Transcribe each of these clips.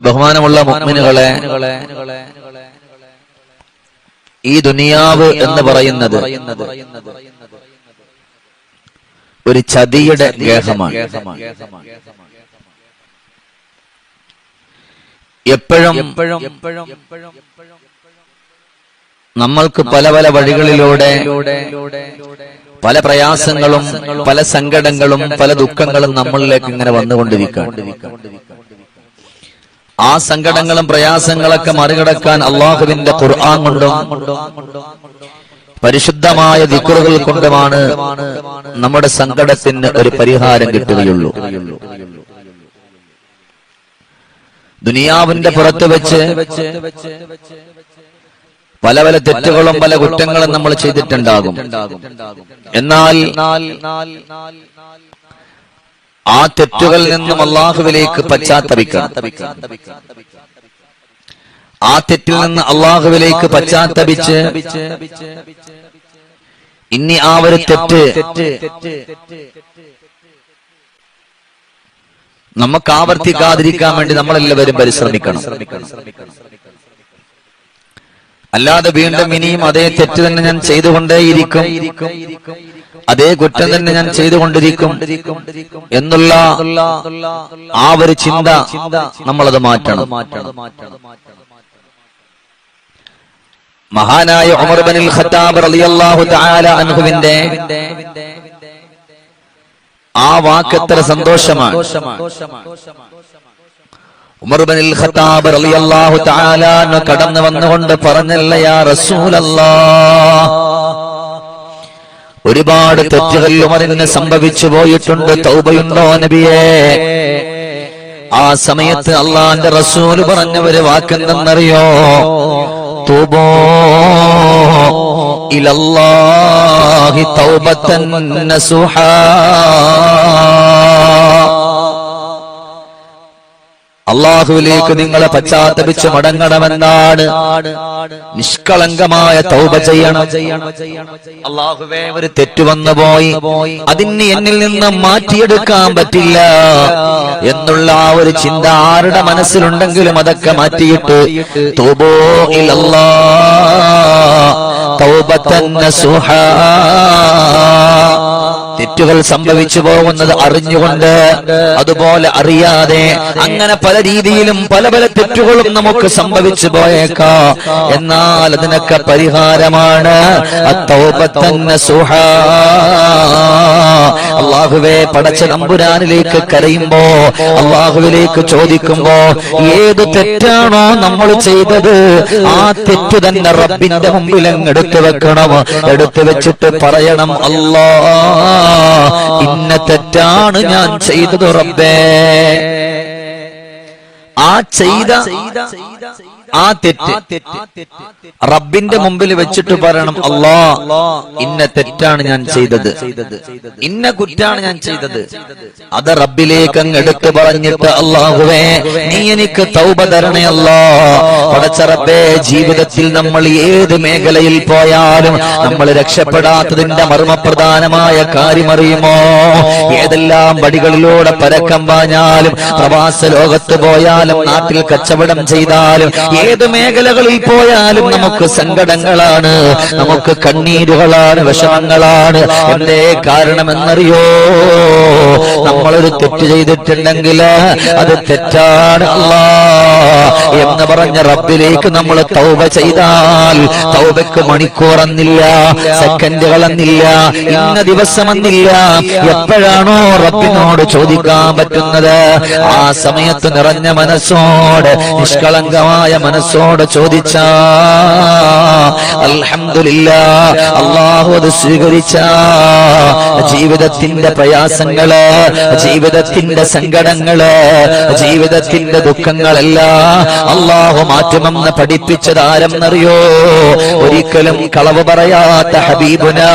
ബഹുമാനമുള്ള മുഅ്മിനുകളെ, ഈ ദുനിയാവ് എന്ന് പറയുന്നത് ഒരു ചതിയുടെ ഗേഹമാണ്. എപ്പോഴും നമ്മൾക്ക് പല പല വഴികളിലൂടെ പല പ്രയാസങ്ങളും പല സങ്കടങ്ങളും പല ദുഃഖങ്ങളും നമ്മളിലേക്ക് ഇങ്ങനെ വന്നുകൊണ്ടിരിക്കുകയാണ്. ആ സങ്കടങ്ങളും പ്രയാസങ്ങളൊക്കെ മറികടക്കാൻ അള്ളാഹുവിന്റെ ഖുർആൻ കൊണ്ടും പരിശുദ്ധമായ ദിക്റുകൾ കൊണ്ടുമാണ് നമ്മുടെ സങ്കടത്തിന് ഒരു പരിഹാരം കിട്ടുകയുള്ളൂ. ദുനിയാവിന്റെ പുറത്ത് വെച്ച് പല പല തെറ്റുകളും പല കുറ്റങ്ങളും നമ്മൾ ചെയ്തിട്ടുണ്ടാകും. എന്നാൽ ആ തെറ്റുകളിൽ നിന്നും അള്ളാഹുവിലേക്ക് പശ്ചാത്തപിക്കണം. ആ തെറ്റിൽ നിന്ന് അള്ളാഹുവിലേക്ക് പശ്ചാത്തപിച്ച് ഇനി ആ ഒരു തെറ്റ് നമുക്ക് ആവർത്തിക്കാതിരിക്കാൻ വേണ്ടി നമ്മളെല്ലാവരും പരിശ്രമിക്കണം. അല്ലാതെ വീണ്ടും ഇനിയും അതേ തെറ്റ് തന്നെ ഞാൻ ചെയ്തുകൊണ്ടേയിരിക്കും, അതേ കുറ്റം തന്നെ ഞാൻ ചെയ്തുകൊണ്ടിരിക്കും എന്നുള്ള ആ ഒരു ചിന്ത നമ്മളത് മാറ്റണം. മഹാനായ ഉമർ ഇബ്നുൽ ഖത്താബ് റളിയല്ലാഹു തആല അൻഹുവിന്റെ ആ വാക്ക് എത്ര സന്തോഷമാണ്. ഉമർ ഇബ്നുൽ ഖത്താബ് റളിയല്ലാഹു തആല കടന്നു വന്നുകൊണ്ട് പറഞ്ഞല്ല, യാ റസൂലല്ലാഹ്, ഒരുപാട് തെറ്റുകൾ ഉമറിന് സംഭവിച്ചു പോയിട്ടുണ്ട്, തൗബയുണ്ടോ നബിയേ? ആ സമയത്ത് അള്ളാന്റെ റസൂല് പറഞ്ഞ ഒരു വാക്കെന്തെന്നറിയോ? തൂബൂ ഇലല്ലാഹി തൗബത്തൻ നസുഹാ. അള്ളാഹുവിലേക്ക് നിങ്ങളെ പശ്ചാത്തപിച്ച് മടങ്ങണമെന്നാണ്. നിഷ്കളങ്കമായ തൗബ ചെയ്യണം. അള്ളാഹുവേ, ഒരു തെറ്റ് വന്നു പോയി, അതിന് എന്നിൽ നിന്ന് മാറ്റിയെടുക്കാൻ പറ്റില്ല എന്നുള്ള ആ ഒരു ചിന്ത ആരുടെ മനസ്സിലുണ്ടെങ്കിലും അതൊക്കെ മാറ്റിയിട്ട് തൂബൂ ഇലല്ലാഹ് തൗബത്തൻ നസുഹാ. തെറ്റുകൾ സംഭവിച്ചു പോകുന്നത് അറിഞ്ഞുകൊണ്ട്, അതുപോലെ അറിയാതെ, അങ്ങനെ പല രീതിയിലും പല പല തെറ്റുകളും നമുക്ക് സംഭവിച്ചു പോയേക്കാം. എന്നാൽ അതിനൊക്കെ പരിഹാരമാണ് അത്തൗബത്തൻ നസുഹാ. അള്ളാഹുവേ, പടച്ച തമ്പുരാനിലേക്ക് കരയുമ്പോ, അള്ളാഹുവിലേക്ക് ചോദിക്കുമ്പോ, ഏത് തെറ്റാണോ നമ്മൾ ചെയ്തത് ആ തെറ്റ് തന്നെ റബ്ബിന്റെ മുമ്പിൽ എടുത്തു വെക്കണം. എടുത്തു വെച്ചിട്ട് പറയണം, അല്ലാഹ്, ഇന്ന തെറ്റാണ് ഞാൻ ചെയ്തത് റബ്ബേ. ആ ചെയ്ത ആ തെറ്റ് റബ്ബിന്റെ മുമ്പിൽ വെച്ചിട്ട് പറയണം, അല്ലാഹ്, ഇന്ന തെറ്റാണ് ഞാൻ ചെയ്തത്, ഇന്ന കുറ്റാണ് ഞാൻ ചെയ്തത്. അത് റബ്ബിലേക്ക് അങ്ങ് എടുത്തു പറഞ്ഞിട്ട്, അല്ലാഹുവേ, നീ എനിക്ക് തൗബ തരണേ അല്ലാഹ്. പടച്ച റബ്ബേ, ജീവിതത്തിൽ നമ്മൾ ഏത് മേഖലയിൽ പോയാലും നമ്മൾ രക്ഷപ്പെടാത്തതിന്റെ മർമ്മപ്രധാനമായ കാര്യമറിയുമോ? ഏതെല്ലാം വടികളിലൂടെ പരക്കം പാഞ്ഞാലും, പ്രവാസ ലോകത്ത് പോയാലും, നാട്ടിൽ കച്ചവടം ചെയ്താലും, ഏത് മേഖലകളിൽ പോയാലും നമുക്ക് സങ്കടങ്ങളാണ്, നമുക്ക് കണ്ണീരുകളാണ്, വിഷമങ്ങളാണ്. എന്തേ കാരണമെന്നറിയോ? നമ്മളൊരു തെറ്റ് ചെയ്തിട്ടുണ്ടെങ്കിൽ അത് തെറ്റാണ് അല്ലാഹ് എന്ന് പറഞ്ഞ റബ്ബിലേക്ക് നമ്മൾ തൗബ ചെയ്താൽ, തൗബയ്ക്ക് മണിക്കൂറെന്നില്ല, സെക്കൻഡുകളെന്നില്ല, ഇന്ന ദിവസമെന്നില്ല. എപ്പോഴാണോ റബ്ബിനോട് ചോദിക്കാൻ പറ്റുന്നത്, ആ സമയത്ത് നിറഞ്ഞ മനസ്സോടെ, നിഷ്കളങ്കമായ മനസ്സോടെ ചോദിച്ചാ അൽഹംദുലില്ലാഹ്, അല്ലാഹു അത് സ്വീകരിച്ച ജീവിതത്തിന്റെ പ്രയാസങ്ങള്, ജീവിതത്തിന്റെ സങ്കടങ്ങള്, ജീവിതത്തിന്റെ ദുഃഖങ്ങളെല്ലാം അല്ലാഹു മാറ്റുമെന്ന് പഠിപ്പിച്ചത് ആരെന്നറിയോ? ഒരിക്കലും കളവ് പറയാത്ത ഹബീബുനാ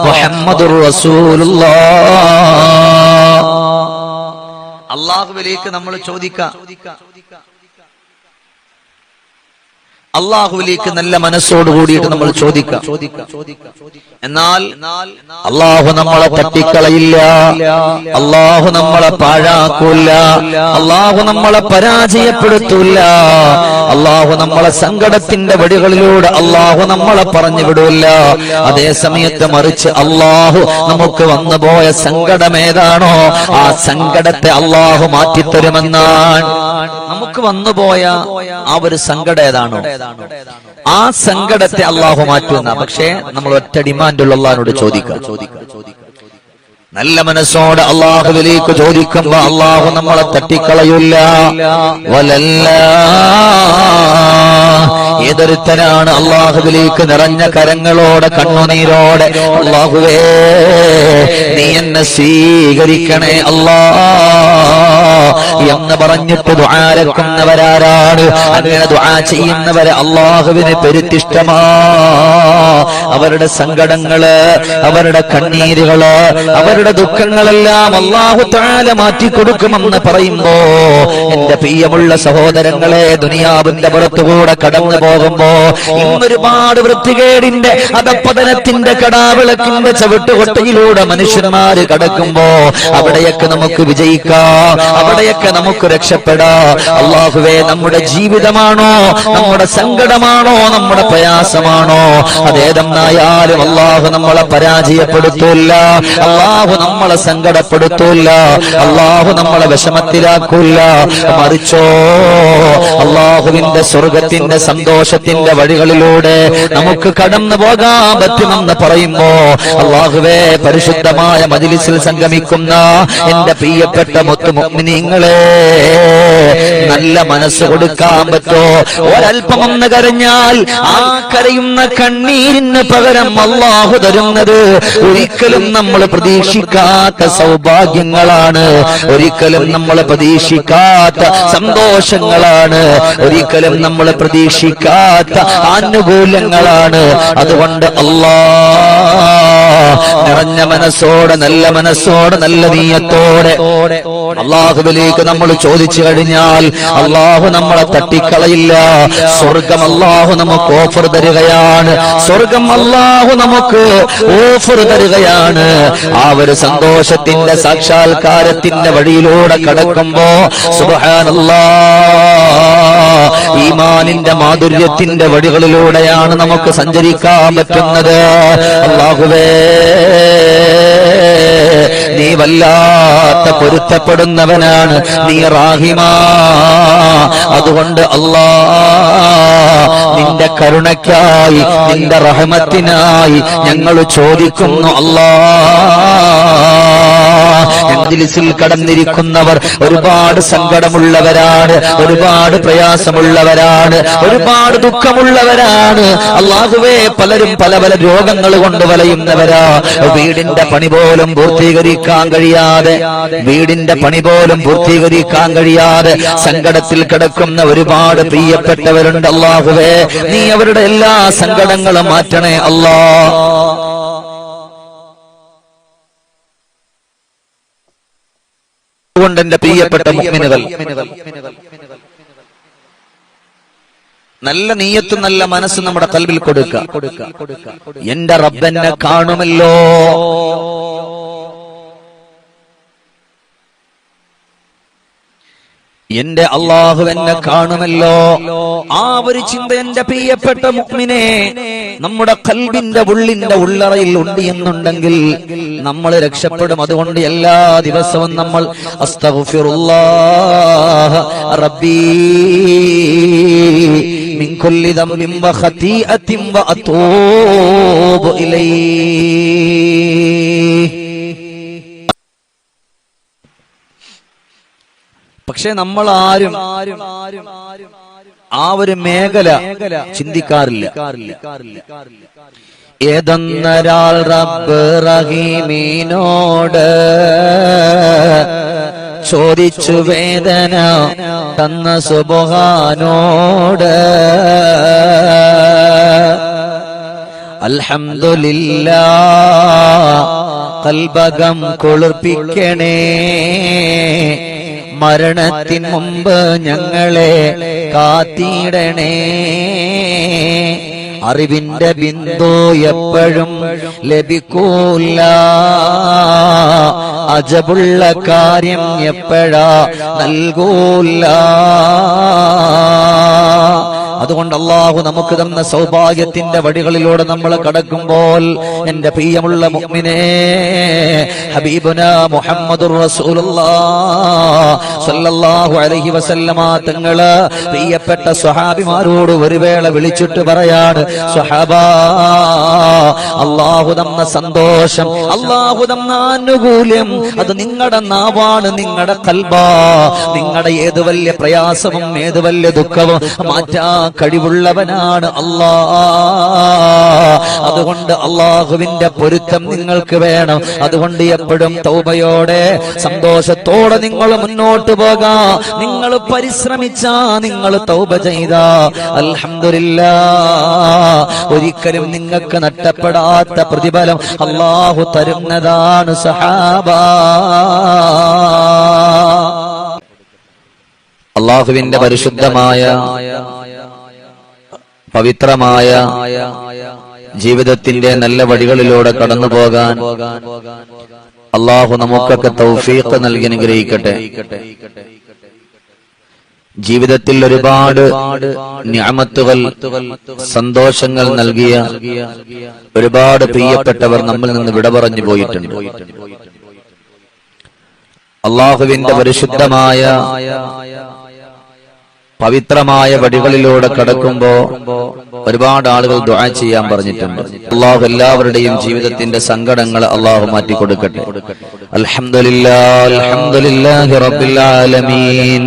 മുഹമ്മദുർ റസൂലുള്ളാഹ്. അല്ലാഹുവിലേക്ക് നമ്മൾ ചോദിക്കാം, അള്ളാഹുവിലേക്ക് നല്ല മനസ്സോട് കൂടിയിട്ട് നമ്മൾ ചോദിക്കാം. എന്നാൽ അള്ളാഹു നമ്മളെ തട്ടിക്കളയില്ല, അള്ളാഹു നമ്മളെ പാഴാക്കൂല, അള്ളാഹു നമ്മളെ പരാജയപ്പെടുത്തൂല, അള്ളാഹു നമ്മളെ സങ്കടത്തിന്റെ വഴികളിലൂടെ അള്ളാഹു നമ്മളെ പറഞ്ഞു വിടൂല്ല. അതേ സമയത്ത് മറിച്ച് അള്ളാഹു നമുക്ക് വന്നുപോയ സങ്കടം ഏതാണോ ആ സങ്കടത്തെ അള്ളാഹു മാറ്റിത്തരുമെന്നാണ്. നമുക്ക് വന്നുപോയ ആ ഒരു സങ്കടം ഏതാണോ ആ സങ്കടത്തെ അള്ളാഹു മാറ്റുന്ന. പക്ഷേ നമ്മൾ ഒറ്റ ഡിമാൻഡുള്ള അള്ളാഹിനോട് ചോദിക്കാം. നല്ല മനസ്സോടെ അള്ളാഹുവിലേക്ക് ചോദിക്കുമ്പോ അള്ളാഹു നമ്മളെ തട്ടിക്കളയില്ല. വലല്ല ഏതൊരുത്തനാണ് അള്ളാഹുവിലേക്ക് നിറഞ്ഞ കരങ്ങളോടെ കണ്ണുനീരോടെ അള്ളാഹുവേ നീ എന്നെ സ്വീകരിക്കണേ അല്ലാ എന്ന് പറഞ്ഞിട്ട് ദുആരക്കുന്നവരാരാണ്? അങ്ങനെ ദുആ ചെയ്യുന്നവരെ അള്ളാഹുവിന് പെരുത്തിഷ്ടമാ. അവരുടെ സങ്കടങ്ങള്, അവരുടെ കണ്ണീരുകള്, അവരുടെ ദുഃഖങ്ങളെല്ലാം അല്ലാഹു തആല മാറ്റിക്കൊടുക്കുമെന്ന് പറയുമ്പോ എന്റെ പ്രിയമുള്ള സഹോദരങ്ങളെ, ദുനിയാവിന്റെ പുറത്തുകൂടെ കടന്നു പോകുമ്പോ ഇന്നൊരുപാട് വൃത്തികേടിന്റെ അധപ്പതനത്തിന്റെ കടാവിളക്കിന്റെ ചവിട്ടുകൊട്ടയിലൂടെ മനുഷ്യന്മാര് കടക്കുമ്പോ അവിടെയൊക്കെ നമുക്ക് വിജയിക്കാം, അവിടെയൊക്കെ നമുക്ക് രക്ഷപ്പെടാം. അല്ലാഹുവേ, നമ്മുടെ ജീവിതമാണോ, നമ്മുടെ സങ്കടമാണോ, നമ്മുടെ പ്രയാസമാണോ, അതേതെന്നായാലും അല്ലാഹു നമ്മളെ പരാജയപ്പെടുത്തൂല്ല, അല്ലാഹു നമ്മളെ സങ്കടപ്പെടുത്തൂല്ല, അല്ലാഹു നമ്മളെ വിഷമത്തിലാക്കൂല്ല. മറിച്ചോ അല്ലാഹുവിന്റെ സ്വർഗത്തിന്റെ സന്തോഷത്തിന്റെ വഴികളിലൂടെ നമുക്ക് കടന്നു പോകാൻ പറ്റുമെന്ന് പറയുമ്പോ അല്ലാഹുവേ, പരിശുദ്ധമായ മജ്‌ലിസിൽ സംഗമിക്കുന്ന എന്റെ പ്രിയപ്പെട്ട മുഅ്മിനീങ്ങളെ, നല്ല മനസ്സ് കൊടുക്കാൻ പറ്റോ? ഒരൽപ്പമൊന്ന് കരഞ്ഞാൽ ആ കരയുന്ന കണ്ണീരിന് പകരം അല്ലാഹു തരുന്നത് ഒരിക്കലും നമ്മൾ പ്രതീക്ഷിക്കാത്ത സൗഭാഗ്യങ്ങളാണ്, ഒരിക്കലും നമ്മൾ പ്രതീക്ഷിക്കാത്ത സന്തോഷങ്ങളാണ്, ഒരിക്കലും നമ്മൾ പ്രതീക്ഷിക്കാത്ത ആനുകൂല്യങ്ങളാണ്. അതുകൊണ്ട് നിറഞ്ഞ മനസ്സോടെ, നല്ല മനസ്സോടെ, നല്ല നീയത്തോടെ അള്ളാഹുവിലേക്ക് നമ്മൾ ചോദിച്ചു കഴിഞ്ഞാൽ അള്ളാഹു നമ്മളെ തട്ടിക്കളയില്ല. സ്വർഗം അള്ളാഹു നമുക്ക് ഓഫർ തരികയാണ്, സ്വർഗം അള്ളാഹു നമുക്ക് ഓഫർ തരികയാണ്. ആ ഒരു സന്തോഷത്തിന്റെ സാക്ഷാത്കാരത്തിന്റെ വഴിയിലൂടെ കടക്കുമ്പോ സുബ്ഹാനല്ലാഹ്, ഈമാനിന്റെ മാധുര്യത്തിന്റെ വഴികളിലൂടെയാണ് നമുക്ക് സഞ്ചരിക്കാൻ പറ്റുന്നത്. അല്ലാഹുവേ, നീ വല്ലാത്ത പൊരുത്തപ്പെടുന്നവനാണ്, നീ റാഹിമാ. അതുകൊണ്ട് നിന്റെ കരുണയ്ക്കായി, നിന്റെ റഹ്മത്തിനായി ഞങ്ങൾ ചോദിക്കുന്നു. മജ്‌ലിസിൽ കടന്നിരിക്കുന്നവർ ഒരുപാട് സങ്കടമുള്ളവരാണ്, ഒരുപാട് പ്രയാസമുള്ളവരാണ്, ഒരുപാട് ദുഃഖമുള്ളവരാണ്. അല്ലാഹുവേ, പലരും പല പല രോഗങ്ങൾ കൊണ്ട് വലയുന്നവരാ. വീടിന്റെ പണി പോലും പൂർത്തീകരിക്കാൻ കഴിയാതെ, വീടിന്റെ പണി പോലും പൂർത്തീകരിക്കാൻ കഴിയാതെ സങ്കടത്തിൽ കിടക്കുന്ന ഒരുപാട് പ്രിയപ്പെട്ടവരുണ്ട്. അല്ലാഹുവേ, നീ അവരുടെ എല്ലാ സങ്കടങ്ങളും മാറ്റണേ അല്ലാ. കൊണ്ട് എന്റെ പ്രിയപ്പെട്ട മുഅ്മിനുകൾ, നല്ല നീയത്തും നല്ല മനസ്സും നമ്മുടെ ഖൽബിൽ കൊടുക്കുക. എന്റെ റബ്ബെന്നെ കാണുമല്ലോ, എന്റെ അള്ളാഹു എന്നെ കാണുമല്ലോ. ആ ഒരു ചിന്ത എന്റെ പ്രിയപ്പെട്ട മുഅ്മിനെ നമ്മുടെ ഖൽബിന്റെ ഉള്ളിന്റെ ഉള്ളറയിൽ ഉണ്ട് എന്നുണ്ടെങ്കിൽ നമ്മൾ രക്ഷപ്പെടും. അതുകൊണ്ട് എല്ലാ ദിവസവും നമ്മൾ അസ്തഗ്ഫിറുല്ലാഹ റബ്ബീ മിൻ കുല്ലി ദംബിൻ വ ഖതീഅത്തിൻ വ അതൂബു ഇലൈഹി. പക്ഷെ നമ്മൾ ആരും ആ ഒരു മേഖല ചിന്തിക്കാറില്ല. ഏതൊന്നൊരാൾ റബ്ബ് റഹീമിനോട് ചോദിച്ചു വേദന തന്ന സുബ്ഹാനോട്, അൽഹംദുലില്ലാഹ് ഖൽബകം കുളിർപ്പിക്കണേ, മരണത്തിൻ മുമ്പ് ഞങ്ങളെ കാത്തിടണേ. അറിവിന്റെ ബിന്ദു എപ്പോഴും ലഭിക്കൂല, അജബുള്ള കാര്യം എപ്പോഴാ നൽകൂല. അതുകൊണ്ട് അല്ലാഹു നമുക്ക് തന്ന സൗഭാഗ്യത്തിന്റെ വഴികളിലൂടെ നമ്മൾ കടക്കുമ്പോൾ എന്റെ പ്രിയമുള്ള മുഅ്മിനേ, ഹബീബുനാ മുഹമ്മദുർ റസൂലുള്ളാഹ് സ്വല്ലല്ലാഹു അലൈഹി വസല്ലമ തങ്ങള് പ്രിയപ്പെട്ട സ്വഹാബിമാരോട് ഒരു വേള വിളിച്ചിട്ട് പറയാണ്, സ്വഹാബാ, അല്ലാഹു തന്ന സന്തോഷം, അല്ലാഹു തന്ന ആനുകൂല്യം അത് നിങ്ങളുടെ നാവാണ്, നിങ്ങളുടെ ഖൽബാ. നിങ്ങളുടെ ഏത് വലിയ പ്രയാസവും ഏത് വലിയ ദുഃഖവും മാറ്റാൻ കഴിവുള്ളവനാണ് അല്ലാഹ്. അതുകൊണ്ട് അല്ലാഹുവിന്റെ പൊരുത്തം നിങ്ങൾക്ക് വേണം. അതുകൊണ്ട് എപ്പോഴും തൗബയോടെ സന്തോഷത്തോടെ നിങ്ങൾ മുന്നോട്ട് പോകാം. നിങ്ങൾ പരിശ്രമിച്ചാ, നിങ്ങൾ തൗബ ചെയ്താ, അൽഹംദുലില്ലാഹ്, ഒരിക്കലും നിങ്ങൾക്ക് നഷ്ടപ്പെടാത്ത പ്രതിഫലം അല്ലാഹു തരുന്നതാണ് സഹാബാ. അല്ലാഹുവിന്റെ പരിശുദ്ധമായ പവിത്രമായ ജീവിതത്തിന്റെ നല്ല വഴികളിലൂടെ കടന്നു പോകാൻ അല്ലാഹു നമുക്കൊക്കെ തൗഫീഖ് നൽകി അനുഗ്രഹിക്കട്ടെ. ജീവിതത്തിൽ ഒരുപാട് നിഅമത്തുകൾ, സന്തോഷങ്ങൾ നൽകിയ ഒരുപാട് പ്രിയപ്പെട്ടവർ നമ്മിൽ നിന്ന് വിട പറഞ്ഞു പോയിട്ടുണ്ട്. അല്ലാഹുവിന്റെ പരിശുദ്ധമായ പവിത്രമായ വഴികളിലൂടെ കടക്കുമ്പോ ഒരുപാട് ആളുകൾ ദുആ ചെയ്യാൻ പറഞ്ഞിട്ടുണ്ട്. അല്ലാഹു എല്ലാവരുടെയും ജീവിതത്തിന്റെ സങ്കടങ്ങൾ അല്ലാഹു മാറ്റി കൊടുക്കട്ടെ. അൽഹംദുലില്ലാഹ്, അൽഹംദുലില്ലാഹി റബ്ബിൽ ആലമീൻ.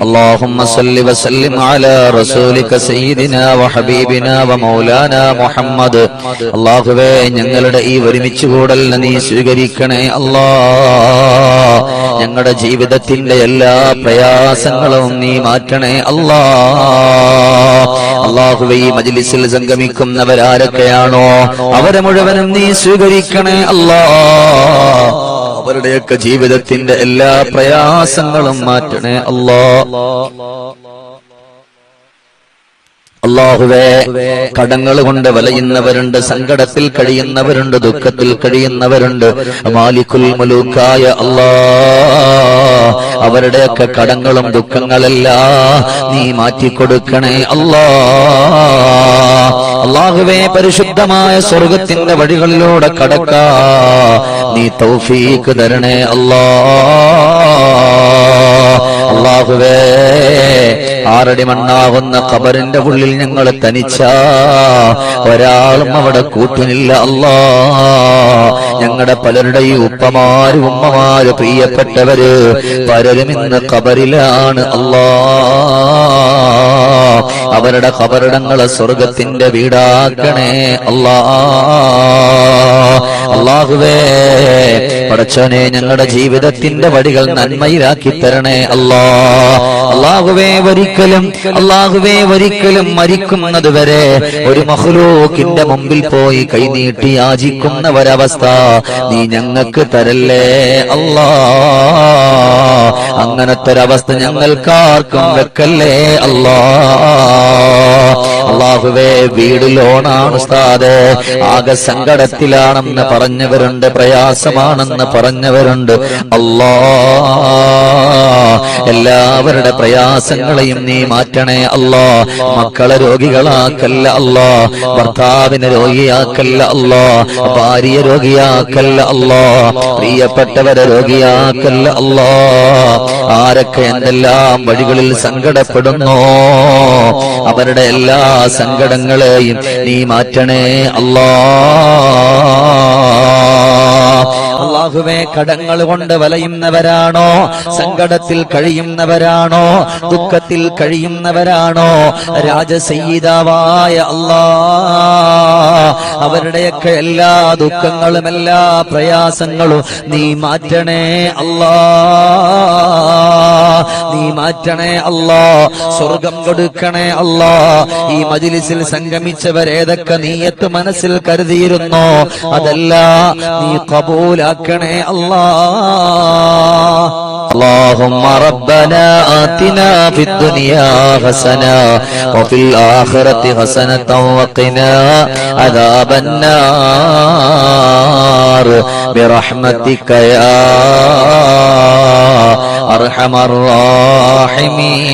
اللهم صل وسلم على رسولك سيدنا وحبيبنا ومولانا محمد. അല്ലാഹുവേ, ഞങ്ങളുടെ ഈ ഒരുമിച്ച് കൂടൽ നീ സ്വീകരിക്കണേ അല്ലാഹ്. ഞങ്ങളുടെ ജീവിതത്തിന്റെ എല്ലാ പ്രയാസങ്ങളും നീ മാറ്റണേ അല്ലാഹ്. അല്ലാഹുവേ, ഈ മജ്ലിസിൽ സംഗമിക്കുന്നവരാരൊക്കെയാണോ അവരെ മുഴുവനും നീ സ്വീകരിക്കണേ അല്ലാഹ്. അവരുടെയൊക്കെ ജീവിതത്തിന്റെ എല്ലാ പ്രയാസങ്ങളും മാറ്റണേ അല്ലാഹ്. അല്ലാഹുവേ, കടങ്ങൾ കൊണ്ട് വലയുന്നവരുണ്ട്, സങ്കടത്തിൽ കഴിയുന്നവരുണ്ട്, ദുഃഖത്തിൽ കഴിയുന്നവരുണ്ട്. മാലിക്കുൽ മുലൂക്കായ അല്ലാഹ്, അവരുടെയൊക്കെ കടങ്ങളും ദുഃഖങ്ങളെല്ലാം നീ മാറ്റിക്കൊടുക്കണേ അല്ലാഹ്. അല്ലാഹുവേ, പരിശുദ്ധമായ സ്വർഗത്തിന്റെ വഴികളിലൂടെ കടക്കാ നീ തൗഫീഖ് തരണേ അല്ലാഹ്. അല്ലാഹുവേ, ആറടി മണ്ണാകുന്ന ഖബറിന്റെ ഉള്ളിൽ ഞങ്ങൾ തനിച്ചാ, ഒരാളും അവിടെ കൂട്ടിനില്ല അല്ലാഹ്. ഞങ്ങളുടെ പലരുടെയും ഉപ്പമാര്, ഉമ്മമാര്, പ്രിയപ്പെട്ടവര് പലരും ഇന്ന് ഖബറിലാണ് അല്ലാഹ്. അവരുടെ ഖബറിടങ്ങളെ സ്വർഗത്തിന്റെ വീടാക്കണേ അല്ലാഹ്. അല്ലാഹുവേ, പടച്ചോനെ, ഞങ്ങളുടെ ജീവിതത്തിന്റെ വഴികൾ നന്മയിലാക്കി തരണേ അല്ലാഹ്. അല്ലാഹുവേ, ഒരിക്കലും മരിക്കുന്നത് വരെ ഒരു മഖ്ലൂഖിന്റെ മുമ്പിൽ പോയി കൈനീട്ടി യാചിക്കുന്ന ഒരവസ്ഥ നീ ഞങ്ങൾക്ക് തരല്ലേ അല്ലാഹ്. അങ്ങനത്തെ ഒരവസ്ഥ ഞങ്ങൾക്കാർക്കും വെക്കല്ലേ അല്ലാഹ്. അല്ലാഹുവേ, വീട് ലോണാണ് ഉസ്താദേ, ആകെ സങ്കടത്തിലാണെന്ന് പറഞ്ഞവരുണ്ട്, പ്രയാസമാണെന്ന് പറഞ്ഞവരുണ്ട്. അല്ലാഹ്, എല്ലാവരുടെ പ്രയാസങ്ങളെയും നീ മാറ്റണേ അല്ലാഹ്. മക്കളെ രോഗികളാക്കല്ല അല്ലാഹ്, ഭർത്താവിനെ രോഗിയാക്കല്ല അല്ലാഹ്, ഭാര്യയെ രോഗിയാക്കല്ല അല്ലാഹ്, പ്രിയപ്പെട്ടവരെ രോഗിയാക്കല്ല അല്ലാഹ്. ആരൊക്കെ എന്തെല്ലാം വഴികളിൽ സങ്കടപ്പെടുന്നോ അവരുടെ എല്ലാ സങ്കടങ്ങളെയും നീ മാറ്റണേ അല്ലാഹ്. അല്ലാഹുവേ, കടങ്ങൾ കൊണ്ട് വലയുന്നവരാണോ, സങ്കടത്തിൽ കഴിയുന്നവരാണോ, ദുഃഖത്തിൽ കഴിയുന്നവരാണോ, രാജസയ്യിദാവായ അല്ലാഹ്, അവരുടെയൊക്കെ എല്ലാ ദുഃഖങ്ങളും എല്ലാ പ്രയാസങ്ങളും നീ മാറ്റണേ അല്ലാഹ്. നീ മാറ്റണേ അല്ലാഹ്. സ്വർഗം കൊടുക്കണേ അല്ലാഹ്. ഈ മജ്ലിസിൽ സംഗമിച്ചവരേതൊക്കെ നീയത്ത് മനസ്സിൽ കരുതിയിരുന്നോ അതെല്ലാം നീ ഖബൂലാക്കണേ അല്ലാഹ്. اللهم ربنا آتنا في الدنيا حسنة وفي الآخرة حسنة وقنا عذاب النار برحمتك يا أرحم الراحمين.